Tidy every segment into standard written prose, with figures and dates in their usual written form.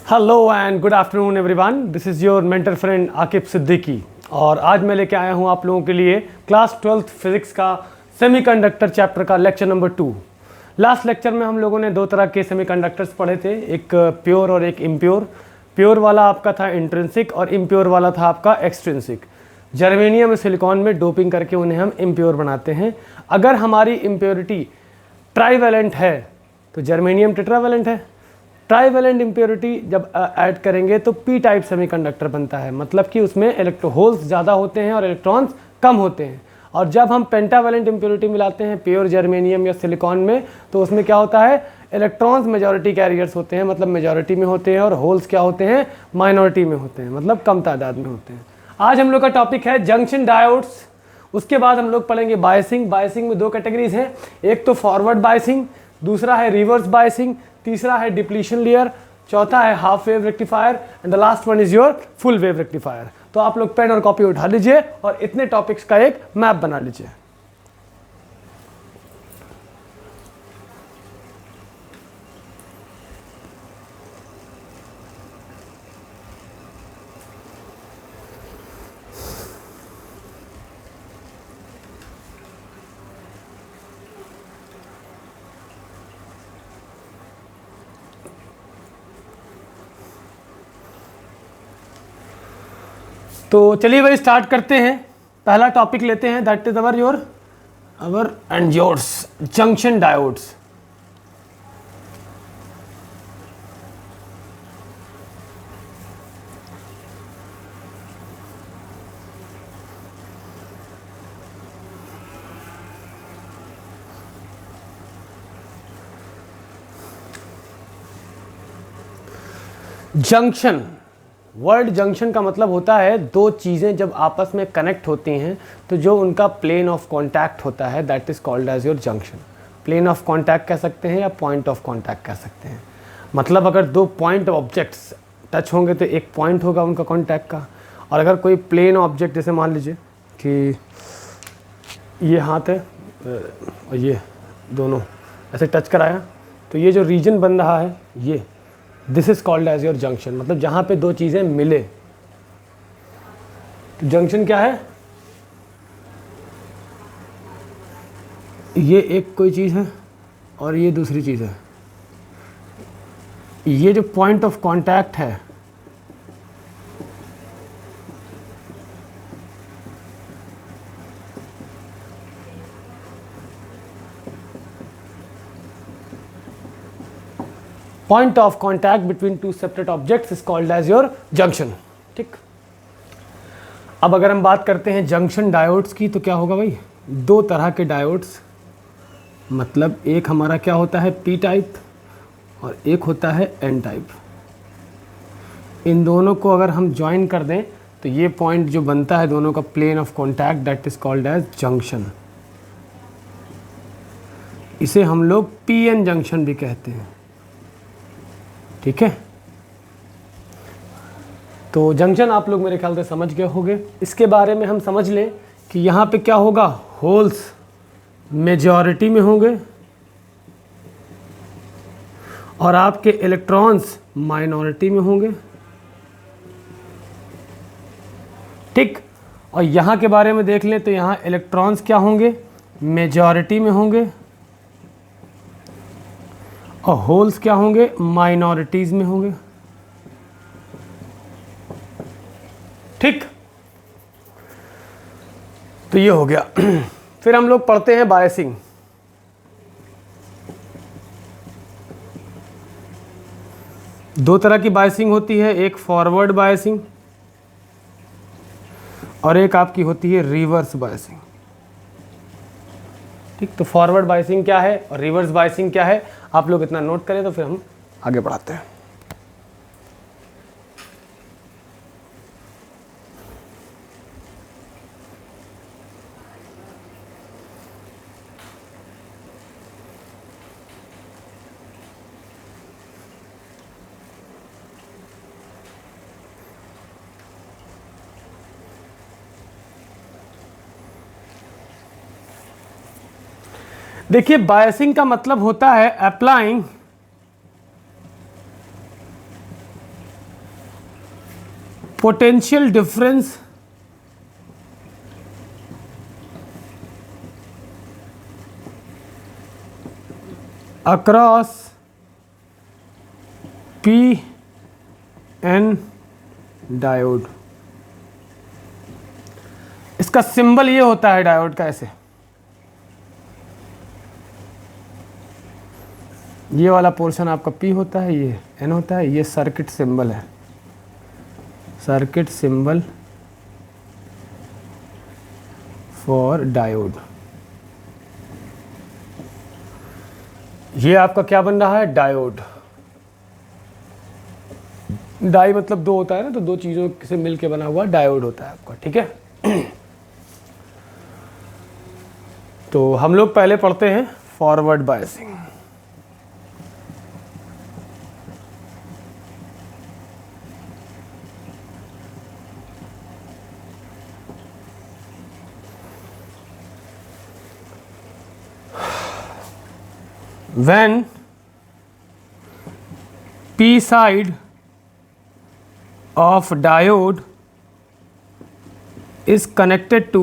Hello and good afternoon everyone, this is your mentor friend Aqib Siddiqui. और आज मैं लेके आया हूँ आप लोगों के लिए क्लास 12th फिजिक्स का सेमीकंडक्टर चैप्टर का लेक्चर नंबर 2। लास्ट लेक्चर में हम लोगों ने दो तरह के सेमीकंडक्टर्स पढ़े थे, एक प्योर और एक इम्प्योर। प्योर वाला आपका था इंट्रिंसिक और इम्प्योर वाला था आपका एक्सट्रिंसिक। जर्मेनियम और सिलिकॉन में डोपिंग करके उन्हें हम इम्प्योर बनाते हैं। अगर हमारी इम्प्योरिटी ट्राईवैलेंट है तो जर्मेनियम टेट्रावैलेंट है। ट्राईवैलेंट इम्प्योरिटी जब ऐड करेंगे तो पी टाइप सेमीकंडक्टर बनता है, मतलब कि उसमें इलेक्ट्रो होल्स ज़्यादा होते हैं और इलेक्ट्रॉन्स कम होते हैं। और जब हम पेंटावैलेंट इम्प्योरिटी मिलाते हैं प्योर जर्मेनियम या सिलिकॉन में, तो उसमें क्या होता है, इलेक्ट्रॉन्स मेजॉरिटी कैरियर्स होते हैं, मतलब मेजॉरिटी में होते हैं, और होल्स क्या होते हैं, माइनॉरिटी में होते हैं, मतलब कम तादाद में होते हैं। आज हम लोग का टॉपिक है जंक्शन डायोड्स। उसके बाद हम लोग पढ़ेंगे बायसिंग। बायसिंग में दो कैटेगरीज हैं, एक तो फॉरवर्ड बायसिंग, दूसरा है रिवर्स बायसिंग, तीसरा है डिप्लीशन लेयर, चौथा है half wave rectifier and the last one is your full wave rectifier. तो आप लोग पेन और कॉपी उठा लीजिए और इतने टॉपिक्स का एक मैप बना लीजिए। तो चलिए भाई स्टार्ट करते हैं। पहला टॉपिक लेते हैं, that is our and yours junction diodes. Junction, word junction का मतलब होता है दो चीज़ें जब आपस में कनेक्ट होती हैं तो जो उनका प्लेन ऑफ कांटेक्ट होता है, that is called as your junction. Plane of contact कह सकते हैं या पॉइंट ऑफ कांटेक्ट कह सकते हैं। मतलब अगर दो पॉइंट ऑब्जेक्ट्स टच होंगे तो एक पॉइंट होगा उनका कांटेक्ट का। और अगर कोई प्लेन ऑब्जेक्ट, जैसे मान लीजिए कि ये हाथ है और ये दोनों ऐसे टच कराया, तो ये जो रीजन बन रहा है ये, this is called as your junction. मतलब जहां पे दो चीजें मिले तो जंक्शन क्या है, ये एक कोई चीज है और ये दूसरी चीज है। ये जो पॉइंट ऑफ कांटेक्ट है point of contact between two separate objects is called as your junction. ठीक, अब अगर हम बात करते हैं जंक्शन डायोड्स की तो क्या होगा भाई, दो तरह के डायोड्स, मतलब एक हमारा क्या होता है पी टाइप और एक होता है एन टाइप। इन दोनों को अगर हम ज्वाइन कर दें तो ये पॉइंट जो बनता है दोनों का plane of contact, that is called as junction. इसे हम लोग पी एन जंक्शन भी कहते हैं। ठीक है, तो जंक्शन आप लोग मेरे ख्याल से समझ गए होंगे। इसके बारे में हम समझ लें कि यहाँ पे क्या होगा, होल्स मेजॉरिटी में होंगे और आपके इलेक्ट्रॉन्स माइनॉरिटी में होंगे। ठीक, और यहाँ के बारे में देख लें तो यहाँ इलेक्ट्रॉन्स क्या होंगे, मेजॉरिटी में होंगे और होल्स क्या होंगे, माइनॉरिटीज में होंगे। ठीक, तो ये हो गया। फिर हम लोग पढ़ते हैं बायसिंग। दो तरह की बायसिंग होती है, एक फॉरवर्ड बायसिंग और एक आपकी होती है रिवर्स बायसिंग। ठीक, तो फॉरवर्ड बायसिंग क्या है और रिवर्स बायसिंग क्या है, आप लोग इतना नोट करें तो फिर हम आगे बढ़ाते हैं। देखिए, बायसिंग का मतलब होता है applying potential difference across P N diode. इसका सिंबल ये होता है डायोड का, ऐसे ये वाला पोर्शन आपका P होता है, ये N होता है, ये सर्किट सिंबल है, सर्किट सिंबल फॉर डायोड। ये आपका क्या बन रहा है, डायोड। डाई मतलब दो होता है ना, तो दो चीजों से मिलके बना हुआ डायोड होता है आपका, ठीक है। तो हम लोग पहले पढ़ते हैं forward biasing. When P side of diode is connected to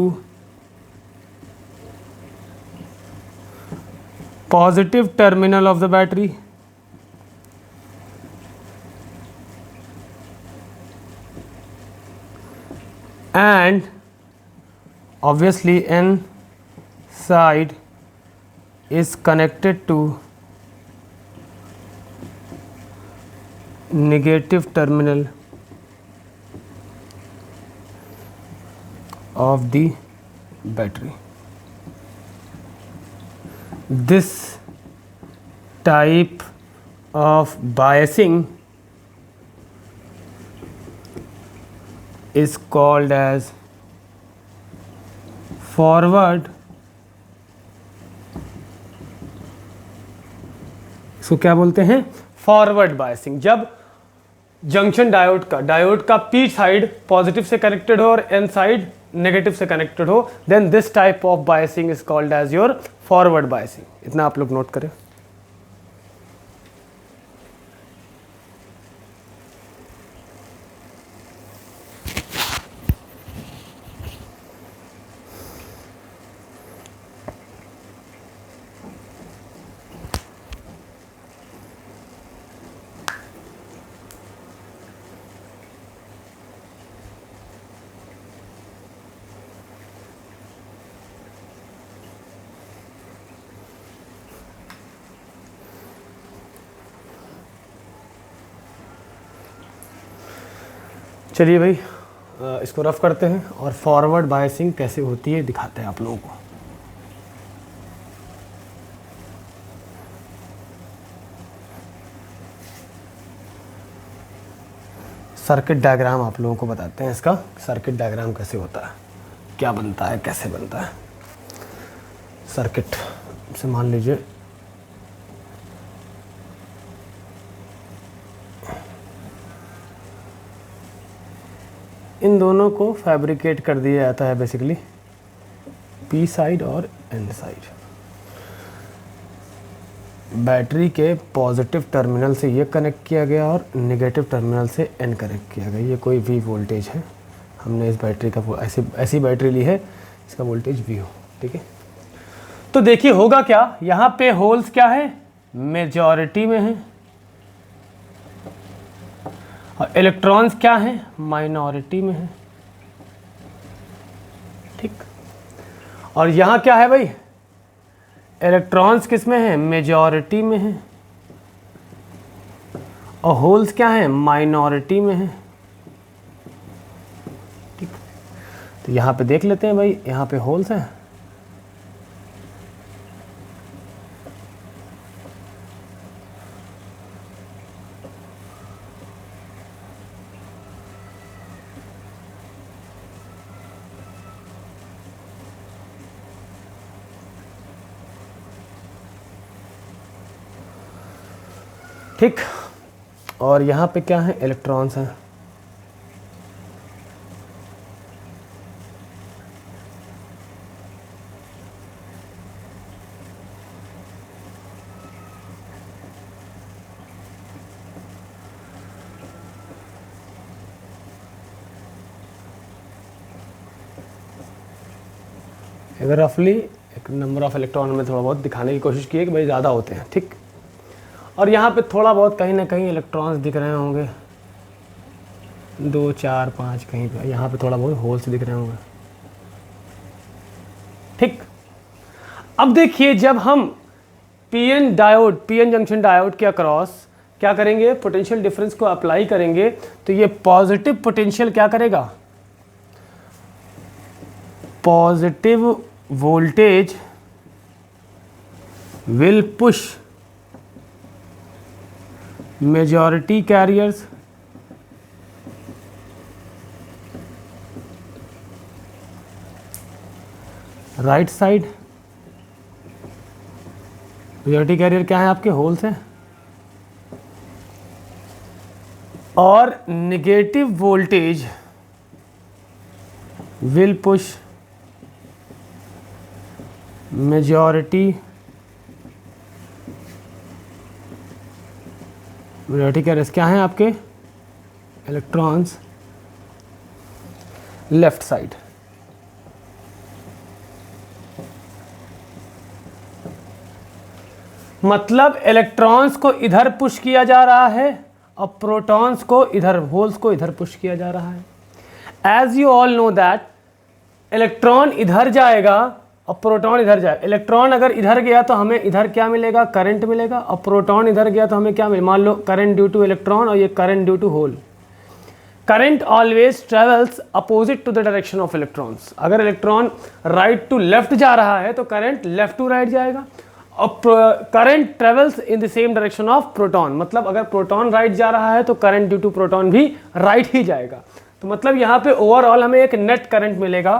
positive terminal of the battery and obviously N side is connected to negative terminal of the battery. This type of biasing is called as forward। इसको क्या बोलते हैं, forward biasing. जब junction diode का P side positive से connected हो और N side negative से कनेक्टेड हो, then this type of biasing is called as your forward biasing. इतना आप लोग नोट करें। चलिए भाई, इसको रफ करते हैं और फॉरवर्ड बायसिंग कैसे होती है दिखाते हैं आप लोगों को। सर्किट डायग्राम आप लोगों को बताते हैं, इसका सर्किट डायग्राम कैसे होता है, क्या बनता है, कैसे बनता है सर्किट से। मान लीजिए इन दोनों को फैब्रिकेट कर दिया जाता है बेसिकली, पी साइड और एन साइड। बैटरी के पॉजिटिव टर्मिनल से ये कनेक्ट किया गया और नेगेटिव टर्मिनल से एन कनेक्ट किया गया। ये कोई वी वोल्टेज है, हमने इस बैटरी का ऐसी बैटरी ली है, इसका वोल्टेज वी हो, ठीक है। तो देखिए होगा क्या, यहाँ पे होल्स क्या है, मेजॉरिटी में है, और इलेक्ट्रॉन्स क्या हैं, माइनॉरिटी में है, ठीक। और यहाँ क्या है भाई, इलेक्ट्रॉन्स किस में है, मेजॉरिटी में है, और होल्स क्या हैं, माइनॉरिटी में है, ठीक। तो यहाँ पे देख लेते हैं भाई, यहाँ पे होल्स हैं, ठीक। और यहाँ पे क्या है, इलेक्ट्रॉन्स हैं, इधर रफली एक नंबर ऑफ इलेक्ट्रॉन में थोड़ा बहुत दिखाने की कोशिश की है कि भाई ज़्यादा होते हैं, ठीक। और यहाँ पे थोड़ा बहुत कहीं ना कहीं इलेक्ट्रॉन्स दिख रहे होंगे, 2 4 5 कहीं पे यहाँ पे थोड़ा बहुत होल्स दिख रहे होंगे, ठीक। अब देखिए जब हम पीएन जंक्शन डायोड के अक्रॉस क्या करेंगे, पोटेंशियल डिफरेंस को अप्लाई करेंगे, तो ये पॉजिटिव पोटेंशियल क्या करेगा, positive voltage will push majority carriers right side. Majority carrier क्या है आपके, होल्स हैं। और negative voltage will push majority carriers क्या हैं आपके, इलेक्ट्रॉन्स लेफ्ट साइड। मतलब इलेक्ट्रॉन्स को इधर पुश किया जा रहा है और प्रोटॉन्स को इधर, होल्स को इधर पुश किया जा रहा है। As you all know that electron इधर जाएगा और प्रोटॉन इधर जाएगा। इलेक्ट्रॉन अगर इधर गया तो हमें इधर क्या मिलेगा, करंट मिलेगा, और प्रोटॉन इधर गया तो हमें क्या मिलेगा, मान लो करंट ड्यू टू इलेक्ट्रॉन और ये current due to hole. Current always travels opposite to the direction of electrons. अगर इलेक्ट्रॉन राइट टू लेफ्ट जा रहा है तो करंट लेफ्ट टू राइट जाएगा, और current travels in the same direction of proton. मतलब अगर प्रोटॉन राइट जा रहा है तो करंट ड्यू टू प्रोटॉन भी राइट ही जाएगा। तो मतलब यहाँ पे ओवरऑल हमें एक नेट करंट मिलेगा।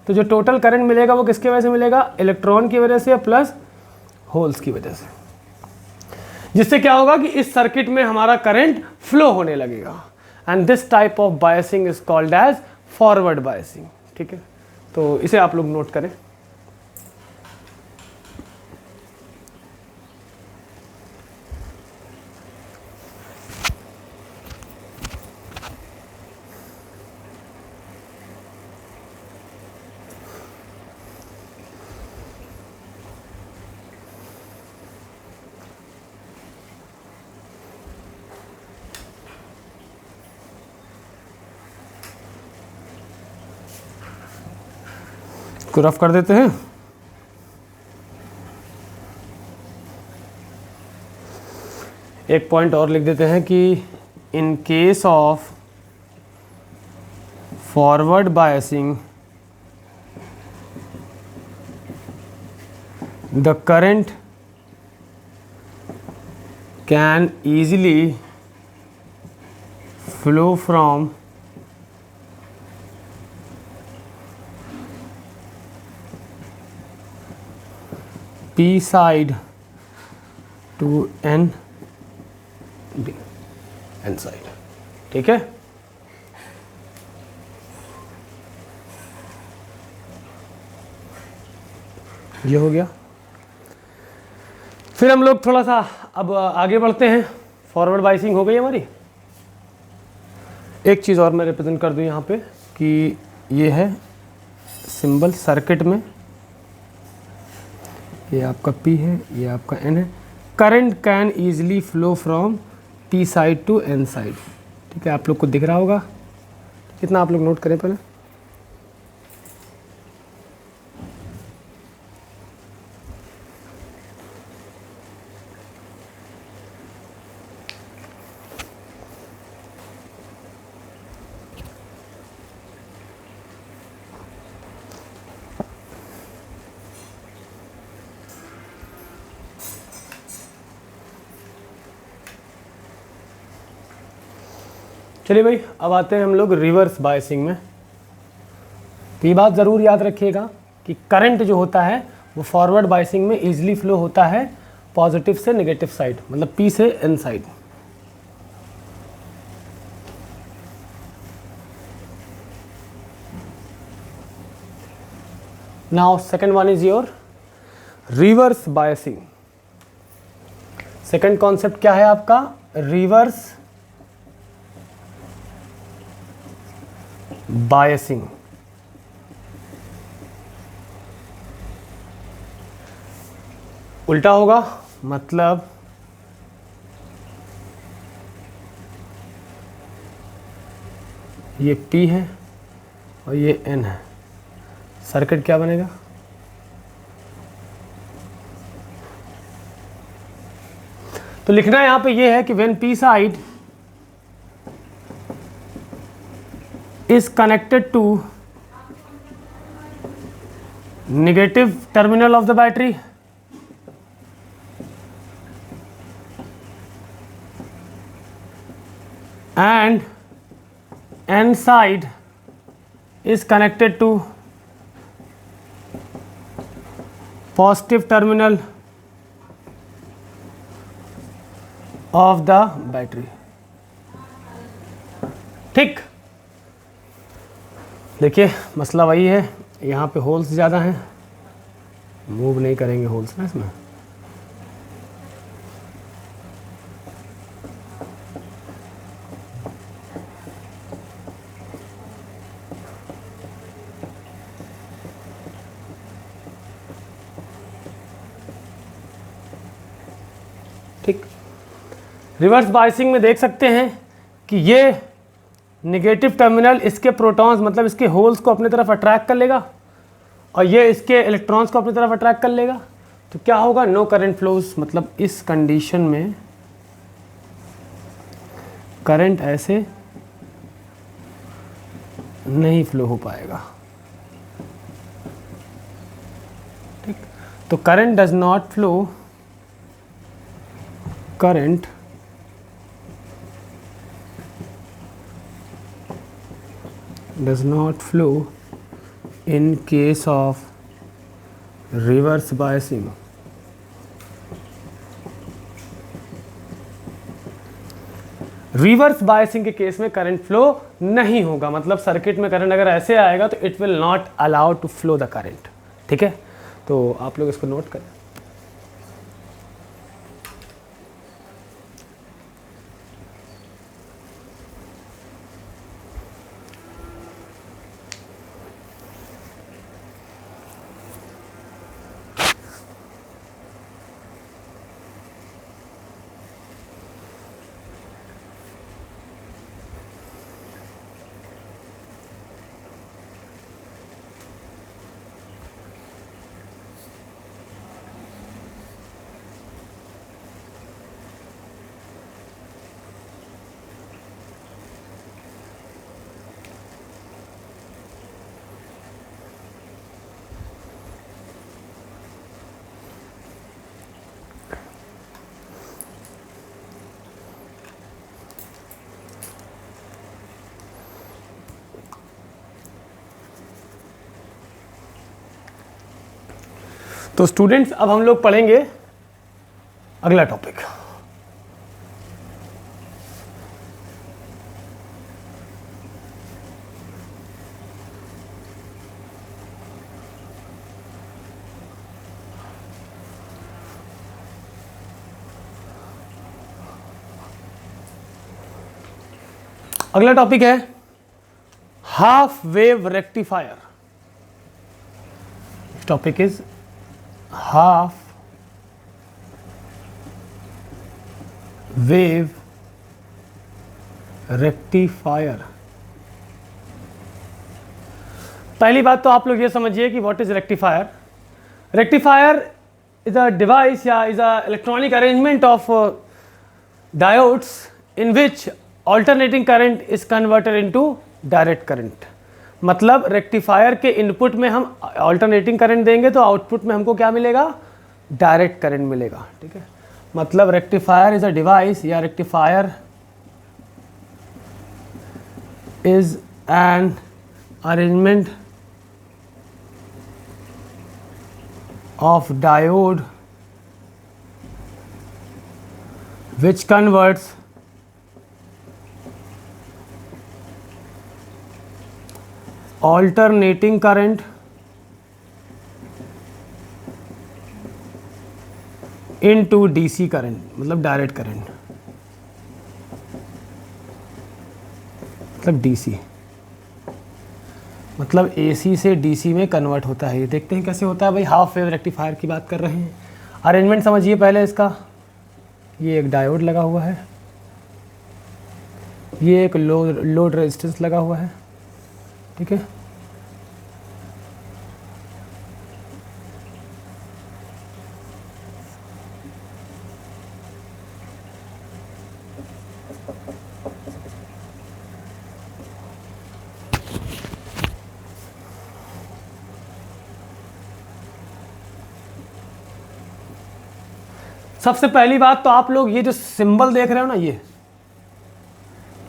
तो जो टोटल करंट मिलेगा वो किसकी वजह से मिलेगा, इलेक्ट्रॉन की वजह से प्लस होल्स की वजह से, जिससे क्या होगा कि इस सर्किट में हमारा करंट फ्लो होने लगेगा। And this type of biasing is called as forward biasing, ठीक है। तो इसे आप लोग नोट करें। को रफ कर देते हैं। एक पॉइंट और लिख देते हैं कि in case of forward biasing the current can easily flow from P side to N side, ठीक है। ये हो गया। फिर हम लोग थोड़ा सा अब आगे बढ़ते हैं। फॉरवर्ड बायसिंग हो गई हमारी। एक चीज़ और मैं रिप्रेजेंट कर दूं यहाँ पे कि ये है सिंबल सर्किट में, ये आपका P है, ये आपका N है। Current can easily flow from P side to N side, ठीक है। आप लोग को दिख रहा होगा, कितना आप लोग नोट करें पहले। चलिए भाई, अब आते हैं हम लोग रिवर्स बायसिंग में। तो ये बात ज़रूर याद रखिएगा कि करंट जो होता है वो फॉरवर्ड बायसिंग में इजीली फ्लो होता है पॉजिटिव से नेगेटिव साइड, मतलब P से N side. Now second one is your reverse biasing. Second concept क्या है आपका, रिवर्स बायसिंग। उल्टा होगा, मतलब ये P है और ये N है, सर्किट क्या बनेगा? तो लिखना यहां पे ये है कि when P side is connected to negative terminal of the battery and N side is connected to positive terminal of the battery। ठीक, देखिए मसला वही है, यहाँ पे होल्स ज़्यादा हैं, मूव नहीं करेंगे होल्स ना इसमें। ठीक, रिवर्स बायसिंग में देख सकते हैं कि ये नेगेटिव टर्मिनल इसके प्रोटॉन्स मतलब इसके होल्स को अपनी तरफ अट्रैक्ट कर लेगा और ये इसके इलेक्ट्रॉन्स को अपनी तरफ अट्रैक्ट कर लेगा। तो क्या होगा? नो करंट फ्लोज, मतलब इस कंडीशन में करंट ऐसे नहीं फ्लो हो पाएगा। ठीक, तो current does not flow, current does not flow in case of reverse biasing। Reverse biasing के केस में करंट फ्लो नहीं होगा, मतलब सर्किट में करंट अगर ऐसे आएगा तो it will not allow to flow the current. ठीक है, तो आप लोग इसको नोट करें। तो स्टूडेंट्स अब हम लोग पढ़ेंगे अगला टॉपिक। अगला टॉपिक है half wave rectifier. Topic is half wave rectifier। पहली बात तो आप लोग ये समझिए कि what is rectifier. Rectifier is a device या is a electronic arrangement of diodes in which alternating current is converted into direct current. मतलब रेक्टिफायर के इनपुट में हम ऑल्टरनेटिंग करंट देंगे तो आउटपुट में हमको क्या मिलेगा? डायरेक्ट करंट मिलेगा। ठीक है, मतलब रेक्टिफायर इज अ डिवाइस या rectifier is an arrangement of diode which converts alternating current into DC current, मतलब डायरेक्ट करंट, मतलब DC, मतलब AC से DC में कन्वर्ट होता है। ये देखते हैं कैसे होता है भाई। हाफ वेव रेक्टिफायर की बात कर रहे हैं। अरेंजमेंट समझिए पहले इसका। ये एक डायोड लगा हुआ है, ये एक लोड रेजिस्टेंस लगा हुआ है, ठीक है। सबसे पहली बात तो आप लोग ये जो सिंबल देख रहे हो ना,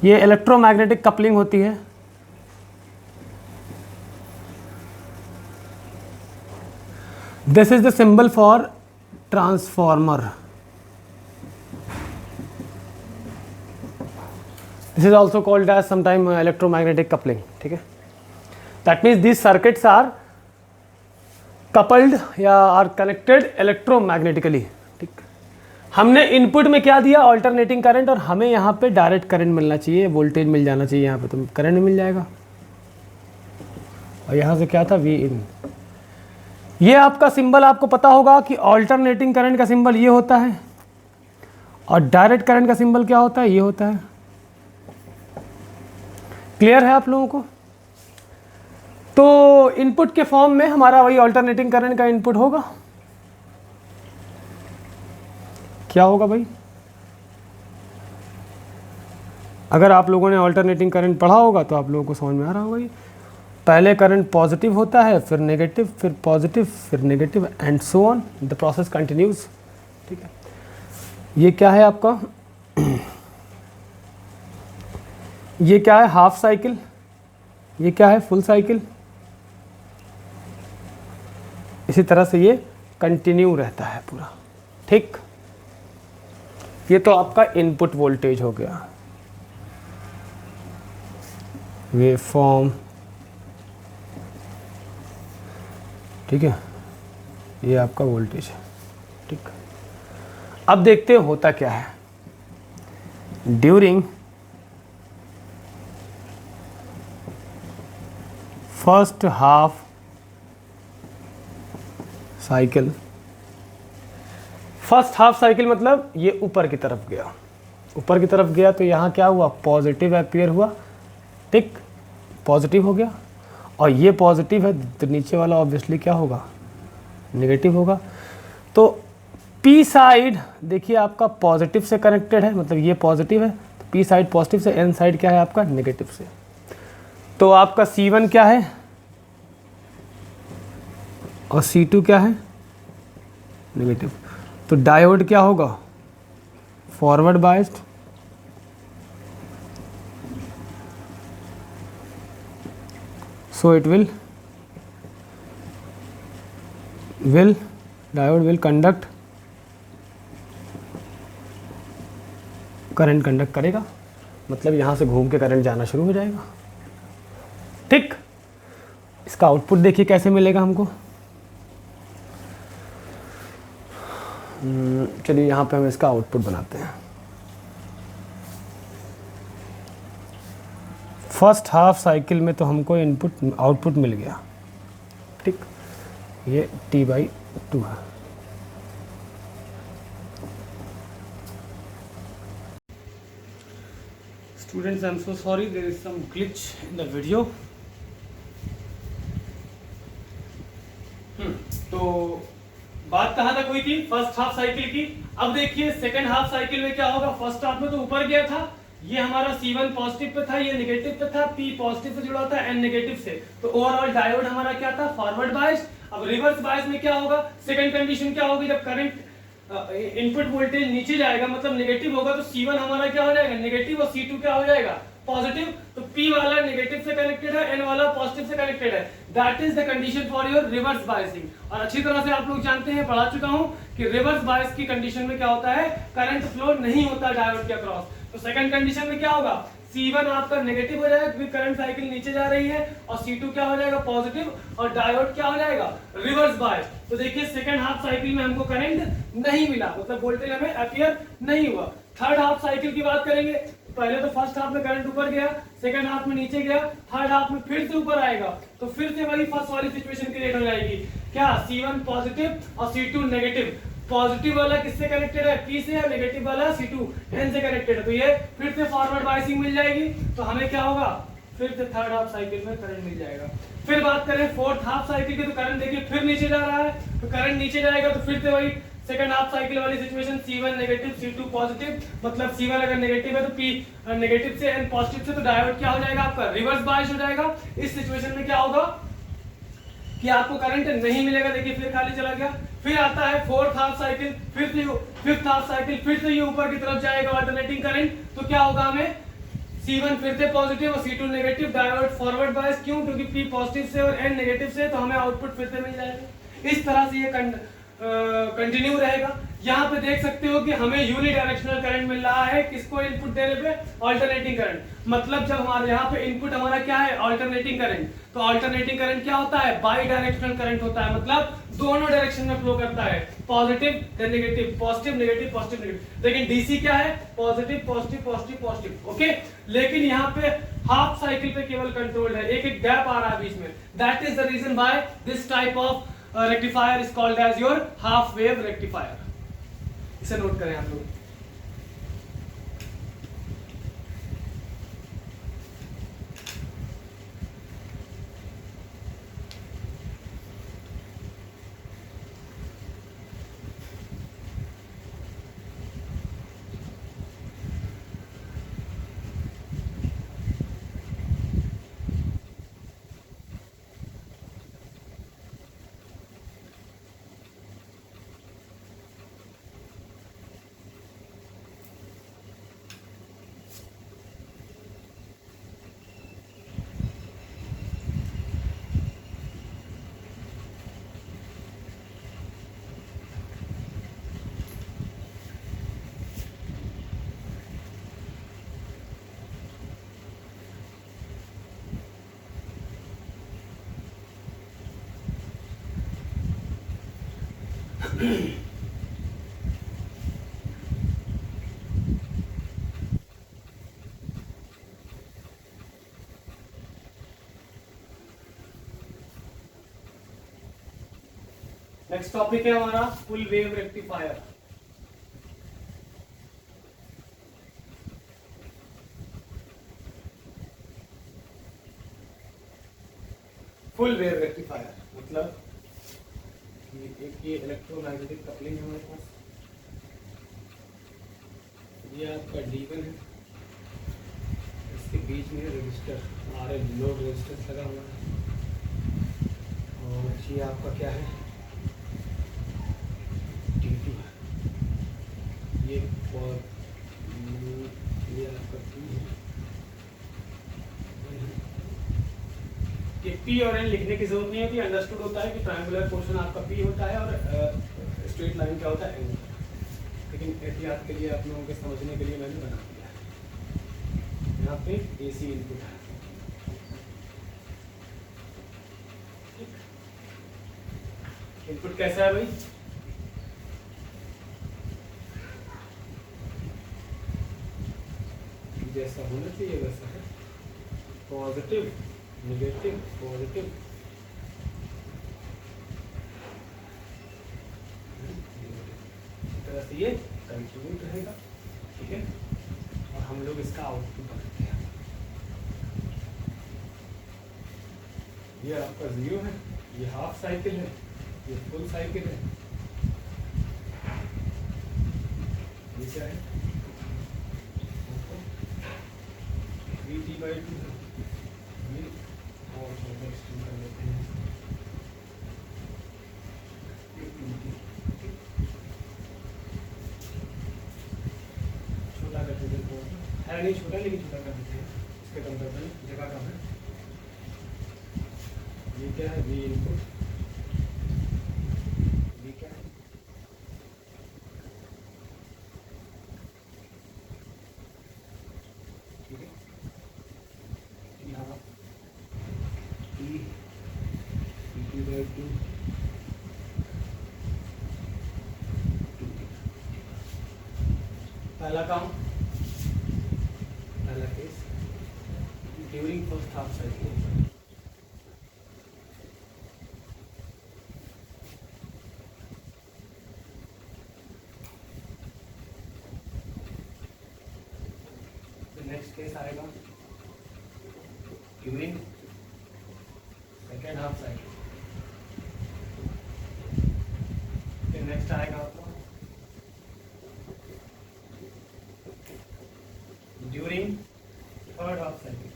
ये इलेक्ट्रोमैग्नेटिक कपलिंग होती है। This is the symbol for transformer. This is also called as sometime electromagnetic coupling, ठीक है। That means these circuits are coupled या आर कनेक्टेड इलेक्ट्रोमैग्नेटिकली, ठीक। हमने इनपुट में क्या दिया, ऑल्टरनेटिंग करंट, और हमें यहाँ पे डायरेक्ट करंट मिलना चाहिए, वोल्टेज मिल जाना चाहिए यहाँ पे, तो करंट मिल जाएगा। और यहाँ से क्या था, वी इन। ये आपका सिंबल आपको पता होगा कि ऑल्टरनेटिंग करंट का सिंबल ये होता है, और डायरेक्ट करंट का सिंबल क्या होता है, ये होता है। क्लियर है आप लोगों को? तो इनपुट के फॉर्म में हमारा वही ऑल्टरनेटिंग करंट का इनपुट होगा। क्या होगा भाई? अगर आप लोगों ने ऑल्टरनेटिंग करंट पढ़ा होगा तो आप लोगों को समझ में आ रहा होगा। ये पहले करंट पॉजिटिव होता है, फिर नेगेटिव, फिर पॉजिटिव, फिर negative, and so on, the process continues, ठीक है। ये क्या है आपका ये क्या है, हाफ साइकिल। ये क्या है, फुल साइकिल। इसी तरह से ये कंटिन्यू रहता है पूरा, ठीक। ये तो आपका इनपुट वोल्टेज हो गया, वेव फॉर्म, ठीक है। ये आपका वोल्टेज है, ठीक। अब देखते हैं होता क्या है। During first half cycle, first half cycle मतलब ये ऊपर की तरफ गया, ऊपर की तरफ गया तो यहाँ क्या हुआ, पॉजिटिव अपीयर हुआ, ठीक, पॉजिटिव हो गया। और ये पॉजिटिव है तो नीचे वाला ऑब्वियसली क्या होगा, नेगेटिव होगा। तो पी साइड देखिए आपका पॉजिटिव से कनेक्टेड है, मतलब ये पॉजिटिव है तो पी साइड पॉजिटिव से, एन साइड क्या है आपका, नेगेटिव से। तो आपका C1 क्या है और C2 क्या है, नेगेटिव। तो डायोड क्या होगा, forward biased, so it will diode will conduct, current conduct करेगा, मतलब यहाँ से घूम के करंट जाना शुरू हो जाएगा, ठीक। इसका आउटपुट देखिए कैसे मिलेगा हमको। चलिए यहाँ पे हम इसका आउटपुट बनाते हैं। फर्स्ट हाफ साइकिल में तो हमको इनपुट आउटपुट मिल गया, ठीक। ये T/2 है। Students, I am so sorry, there is some glitch in the video. तो बात कहाँ तक हुई थी, फर्स्ट हाफ साइकिल की। अब देखिए सेकंड हाफ साइकिल में क्या होगा, फर्स्ट हाफ में तो ऊपर गया था, ये हमारा C1 पॉजिटिव पे था, ये नेगेटिव पे था, P पॉजिटिव से जुड़ा था, N नेगेटिव से। तो ओवरऑल डायोड हमारा क्या था, फॉरवर्ड बायस्ड। अब रिवर्स बायस में क्या होगा, सेकंड कंडीशन क्या होगी, जब करंट इनपुट वोल्टेज नीचे जाएगा मतलब नेगेटिव होगा, तो C1 हमारा क्या हो जाएगा, नेगेटिव, और C2 क्या हो जाएगा, पॉजिटिव। तो P वाला नेगेटिव से कनेक्टेड है, N वाला पॉजिटिव से कनेक्टेड है। That is the condition for your reverse biasing. और अच्छी तरह से आप लोग जानते हैं, पढ़ा चुका हूं कि रिवर्स बायस की कंडीशन में क्या होता है, करंट फ्लो नहीं होता डायोड के अक्रॉस। तो सेकंड कंडीशन में क्या होगा, C1 आपका नेगेटिव हो जाएगा क्योंकि करंट साइकिल नीचे जा रही है, और C2 क्या हो जाएगा, पॉजिटिव, और डायोड क्या हो जाएगा, रिवर्स बायस। तो देखिए सेकंड हाफ साइकिल में हमको करंट नहीं मिला, मतलब वोल्टेज हमें अपीयर नहीं हुआ। थर्ड हाफ साइकिल की बात करेंगे, पहले तो फर्स्ट हाफ में करंट ऊपर गया, सेकंड हाफ में नीचे गया, थर्ड हाफ में फिर से ऊपर आएगा, तो फिर से वही फर्स्ट वाली सिचुएशन क्रिएट हो जाएगी, क्या, C1 पॉजिटिव और C2 नेगेटिव। पॉजिटिव वाला किससे कनेक्टेड है, P से, और नेगेटिव वाला C2 N से कनेक्टेड है। तो ये फिर से फॉरवर्ड बायसिंग मिल जाएगी, तो हमें क्या होगा, फिर से थर्ड हाफ साइकिल में करंट मिल जाएगा। फिर बात करें फोर्थ हाफ साइकिल की, तो करंट देखिए फिर नीचे जा रहा है, तो करंट नीचे जाएगा तो फिर से वही सेकंड हाफ साइकिल वाली situation, C1 negative C2 positive, मतलब C1 अगर नेगेटिव है तो P नेगेटिव से N पॉजिटिव से, तो डायोड क्या हो जाएगा आपका, रिवर्स बायस हो जाएगा। इस सिचुएशन में क्या होगा कि आपको करंट नहीं मिलेगा, देखिए फिर खाली चला गया। फिर आता है फोर्थ हाफ साइकिल, फिर से फिफ्थ हाफ साइकिल, फिर से ये ऊपर की तरफ जाएगा अल्टरनेटिंग करंट, तो क्या होगा हमें, C1 फिर से पॉजिटिव और C2 negative, diode forward bias, क्यों, क्योंकि P पॉजिटिव से और N नेगेटिव से, तो हमें आउटपुट फिर से मिल जाएगा। इस तरह से ये कंटिन्यू रहेगा। यहाँ पे देख सकते हो कि हमें यूनिडायरेक्शनल करंट मिल रहा है, किसको इनपुट देने पे, अल्टरनेटिंग करंट। मतलब जब हमारे यहाँ पे इनपुट हमारा क्या है, अल्टरनेटिंग करंट, तो अल्टरनेटिंग करंट क्या होता है, बाई डायरेक्शनल करंट होता है, मतलब दोनों डायरेक्शन में फ्लो करता है, positive then negative, positive negative, positive negative. लेकिन डीसी क्या है, positive positive positive positive, okay. लेकिन यहाँ पे हाफ साइकिल पे केवल कंट्रोल्ड है, एक एक गैप आ रहा है बीच में। That is the reason why this type of rectifier is called as your half wave rectifier. इसे नोट करें आप लोग। नेक्स्ट टॉपिक है हमारा full wave rectifier. Full wave rectifier मतलब एक ये इलेक्ट्रोमैग्नेटिक कपलिंग है हमारे पास, ये आपका D1 है, इसके बीच में रजिस्टर RL लोड रेजिस्टेंस लगा हुआ है, और ये आपका क्या है, D2 है, ये आपका P है। कि P और N लिखने की जरूरत नहीं होती, अंडरस्टूड होता है कि ट्रायंगुलर पोर्शन आपका P होता है और स्ट्रेट लाइन क्या होता है, N होता है। लेकिन एहतियात के लिए आप लोगों के समझने के लिए मैंने बना दिया है। यहाँ पे AC इनपुट है, इनपुट कैसा है भाई, जैसा होना चाहिए वैसा है, पॉजिटिव नेगेटिव पॉजिटिव, इस तरह से ये कंटिन्यू रहेगा, ठीक है। और हम लोग इसका आउटपुट बनाते हैं, ये आपका 0 है, ये हाफ साइकिल है, ये फुल साइकिल है, ये क्या है, VT/2 है, ये और एक्सटेंड कर लेते हैं, छोटा कर देते हैं, है नहीं छोटा लेकिन छोटा कर देते हैं, इसके कंपेयर में जगह कम है। ये क्या है, V इनपुट, ये क्या है, ठीक है, यहाँ P/2 पहला काम, पहला case during first half cycle, during second half cycle. फिर नेक्स्ट आएगा आपका ड्यूरिंग थर्ड हाफ साइकिल।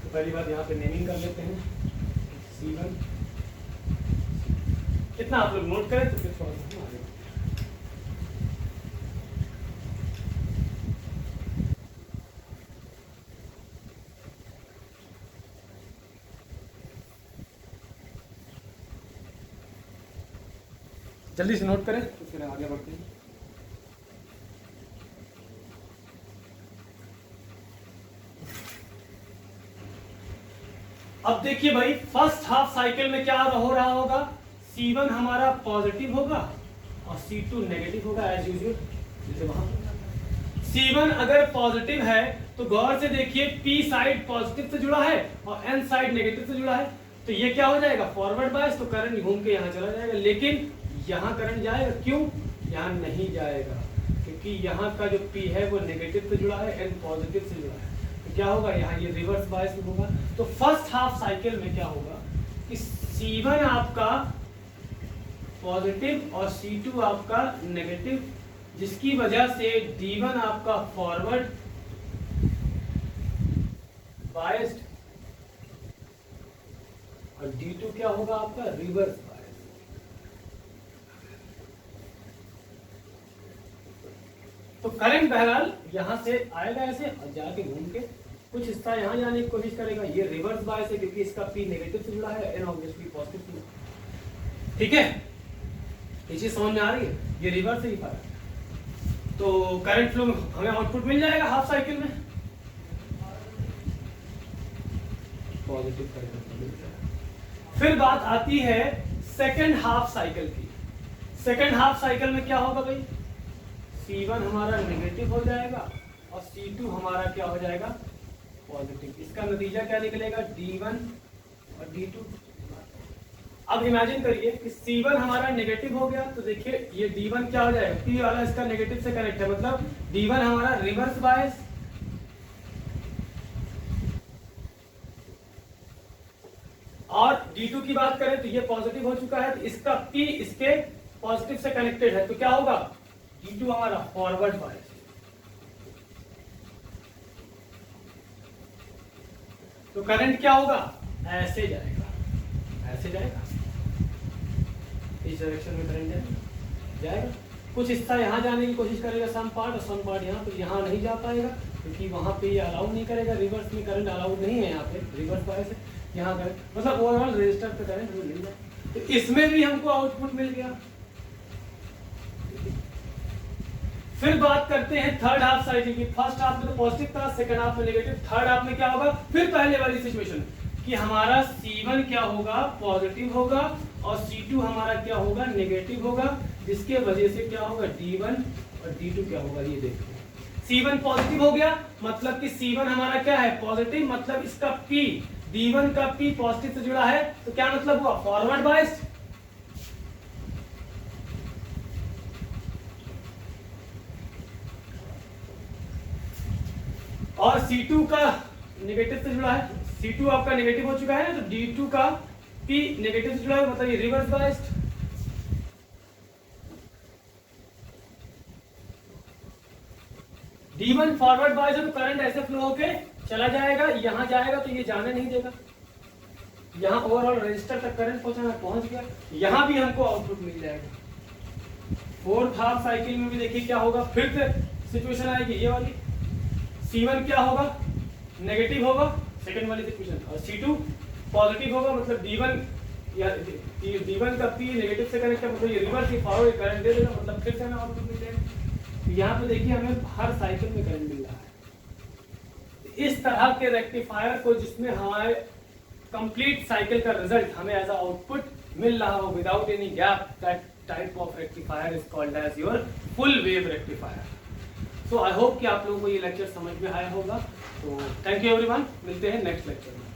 तो पहली बात यहाँ पे नेमिंग कर लेते हैं C1। कितना आप लोग नोट करें तो फिर थोड़ा सा आगे। जल्दी से नोट करें तो फिर आगे बढ़ते हैं। अब देखिए भाई, फर्स्ट हाफ साइकिल में क्या हो रहा होगा, C1 हमारा पॉजिटिव होगा और C2 नेगेटिव होगा एज यूजुअल। जैसे वहां C1 अगर पॉजिटिव है तो गौर से देखिए P साइड पॉजिटिव से जुड़ा है और N साइड नेगेटिव से जुड़ा है, तो ये क्या हो जाएगा फॉरवर्ड बायस, तो करंट घूम के यहाँ चला जाएगा। लेकिन यहाँ करंट जाएगा, क्यों? यहाँ नहीं जाएगा क्योंकि यहाँ का जो P है वो नेगेटिव से जुड़ा है, N पॉजिटिव से जुड़ा है। तो क्या होगा, यहाँ ये रिवर्स बायस में होगा। तो फर्स्ट हाफ साइकिल में क्या होगा कि C1 आपका पॉजिटिव और C2 आपका नेगेटिव, जिसकी वजह से D1 आपका फॉरवर्ड बायस्ड और D2 क्या होगा आपका रिवर्स बायस। तो करंट बहरहाल यहां से आएगा ऐसे और जाके घूम के कुछ हिस्सा यहां जाने की कोशिश करेगा। ये रिवर्स बायस है क्योंकि इसका P नेगेटिव से जुड़ा है, N ऑब्वियसली पॉजिटिव से जुड़ा है। ठीक है, ये चीज समझ में आ रही है, ये रिवर्स से ही फर्क है। तो करंट फ्लो में हमें आउटपुट मिल जाएगा हाफ साइकिल में, पॉजिटिव करंट मिल जाएगा। फिर बात आती है सेकंड हाफ साइकिल की। सेकंड हाफ साइकिल में क्या होगा भाई, C1 हमारा नेगेटिव हो जाएगा और C2 हमारा क्या हो जाएगा पॉजिटिव। इसका नतीजा क्या निकलेगा, D1 और D2। अब इमेजिन करिए कि C1 हमारा नेगेटिव हो गया तो देखिए ये D1 क्या हो जाएगा, P वाला इसका नेगेटिव से कनेक्ट है, मतलब D1 हमारा रिवर्स बायस और D2 की बात करें तो ये पॉजिटिव हो चुका है, तो इसका P इसके पॉजिटिव से कनेक्टेड है, तो क्या होगा D2 हमारा फॉरवर्ड बायस। तो करंट क्या होगा, ऐसे जाएगा, ऐसे जाएगा, इस डायरेक्शन में करंट जाएगा। कुछ हिस्सा यहाँ जाने की कोशिश करेगा सम पार्ट, और सम पार्ट यहाँ, तो यहाँ नहीं जा पाएगा क्योंकि वहां पे ये अलाउ नहीं करेगा, रिवर्स में करंट अलाउड नहीं है, यहाँ पे रिवर्स बायस है, यहाँ करंट मतलब ओवरऑल रजिस्टर पे करंट वो मिल जाए। तो इसमें भी हमको आउटपुट मिल गया। फिर बात करते हैं थर्ड हाफ साइकिल की। फर्स्ट हाफ में तो पॉजिटिव था, सेकंड हाफ में नेगेटिव, थर्ड हाफ में क्या होगा, फिर पहले वाली सिचुएशन कि हमारा C1 क्या होगा पॉजिटिव होगा और C2 हमारा क्या होगा नेगेटिव होगा, जिसके वजह से क्या होगा D1 और D2 क्या होगा, ये देखो C1 पॉजिटिव हो गया मतलब कि C1 हमारा क्या है पॉजिटिव, मतलब इसका P D1 का P पॉजिटिव से जुड़ा है, तो क्या मतलब हुआ फॉरवर्ड बायस्ड। और C2 का नेगेटिव से जुड़ा है, C2 आपका नेगेटिव हो चुका है ना, तो D2 का P नेगेटिव से जुड़ा है, मतलब ये reverse biased. D1 forward bias है तो करंट ऐसे फ्लो होके चला जाएगा, यहां जाएगा तो ये जाने नहीं देगा, यहां ओवरऑल रजिस्टर तक करंट पहुंच गया, यहां भी हमको आउटपुट मिल जाएगा। फोर्थ हाफ साइकिल में भी देखिए क्या होगा, फिर से सिचुएशन आएगी ये वाली, C1 क्या होगा नेगेटिव होगा सेकंड वाली सिचुएशन, और C2 पॉजिटिव होगा, मतलब D1 या D1 का P नेगेटिव से कनेक्ट है, मतलब ये रिवर्स ही फॉरवर्ड करंट दे देगा, मतलब फिर से हमें आउटपुट मिल जाएगा। तो यहाँ पे देखिए हमें हर साइकिल में करंट मिल रहा है। इस तरह के रेक्टिफायर को जिसमें हमारे कंप्लीट साइकिल का रिजल्ट हमें एज अ आउटपुट मिल रहा हो without any gap, that type of rectifier is called as your full wave rectifier. So I hope कि आप लोगों को ये लेक्चर समझ में आया होगा। तो थैंक यू एवरीवन, मिलते हैं नेक्स्ट लेक्चर में।